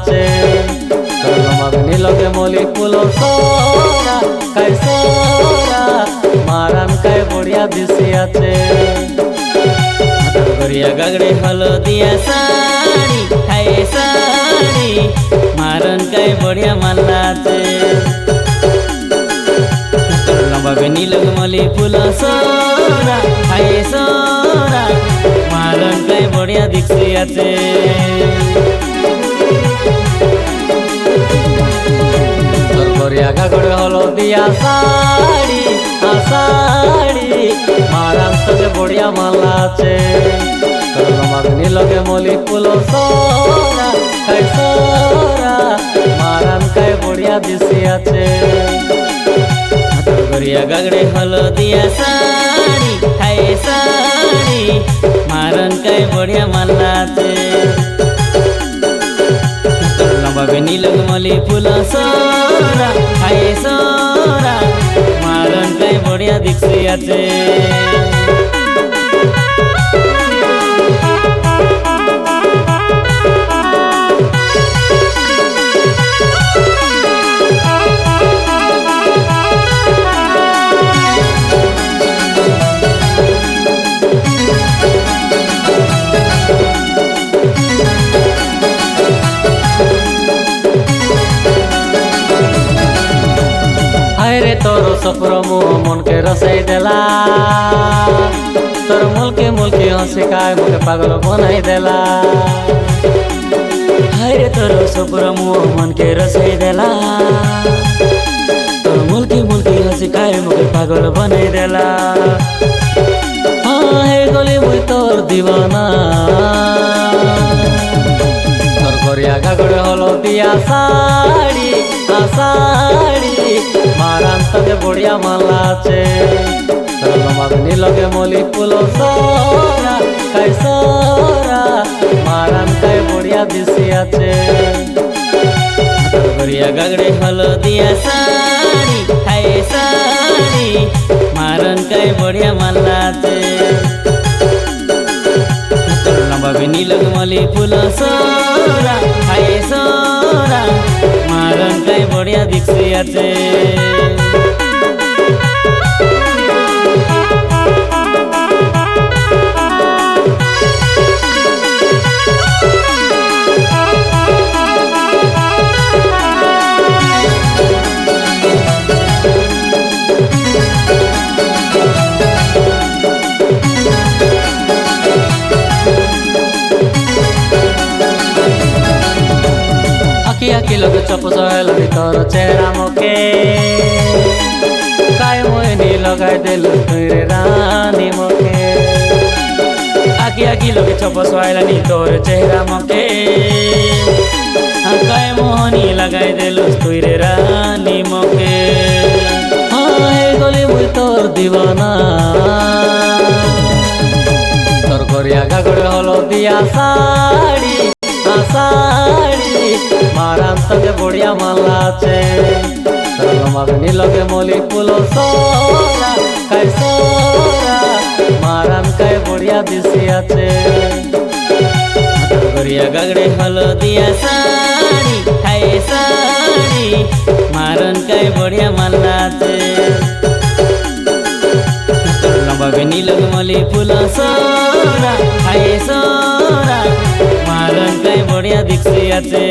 আছে তোর লমাগনি লগে মলি ফুল সোরা কাই সোরা মারান কাই বড়িয়া দিছি আছে গড়িয়া গাগড়ে হলদিয়া শাড়ি হাই শাড়ি মারন কাই বড়িয়া মাল্লা আছে লম্বা বেনি লগ মলি ফুল সোরা হাই সোরা মারন কাই বড়িয়া দিছি আছে তোর গড়িয়া গাগড়ে হলদিয়া শাড়ি শাড়ি মারান তোকে বড়িয়া মাল্লা আছে তোর লমাগনি লগে মলি ফুল সোরা কাই সোরা মারান কাই বড়িয়া দিছি আছে গড়িয়া গাগড়ে হলদিয়া শাড়ি হাই শাড়ি মারন কাই বড়িয়া মাল্লা আছে লম্বা বেনি লগ মলি ফুল সোরা হাই সোরা মারন কাই বড়িয়া দিছি আছে रे तोर सफर मुँह मन के रसाई देला तोर मुल्के मुल्के हंसी काय मुझे पागल बनाई देला हाय रे तोर सफर मुँह मन के रसाई देला तोर मुल्की मुल्की हंसी काय मुझे पागल बनाई देला हाँ हे गली मुई तोर दीवाना तोर गरिया गागड़े हलदिया शाड़ी शाड़ी मारान तके बड़िया माला আছে তোর লমাগনি লগে মলি ফুল সোরা কাই সোরা মারান কাই বড়িয়া দিছি আছে তোর গড়িয়া গাগড়ে হলদিয়া শাড়ি হাই শাড়ি মারন কাই বড়িয়া মাল্লা আছে তোর লম্বা বেনি লগ মলি ফুল সোরা হাই সোরা মারন কাই বড়িয়া দিছি আছে আকি লগে চপ জয়লি তোর চেহারা মুখে কাই মইনি লগাই দিল তুই রে রানী মুখে আকি লগে চপ জয়লি তোর চেহারা মুখে কাই মোহনি লাগাই দিল তুই রে রানী মুখে হে গলি মুই তোর দিবানা তোর গড়িয়া গাগড়ে হলদিয়া শাড়ি শাড়ি মারান তোকে বড়িয়া মাল্লা আছে তোর লমাগনি লগে মলি ফুল সোরা কাই সোরা মারান কাই বড়িয়া দিছি আছে তোর গড়িয়া গাগড়ে হলদিয়া শাড়ি হাই শাড়ি মারন কাই বড়িয়া মাল্লা আছে তোর লম্বা বেনি লগ মলি ফুল সোরা হাই সোরা মারন কাই বড়িয়া দিছি আছে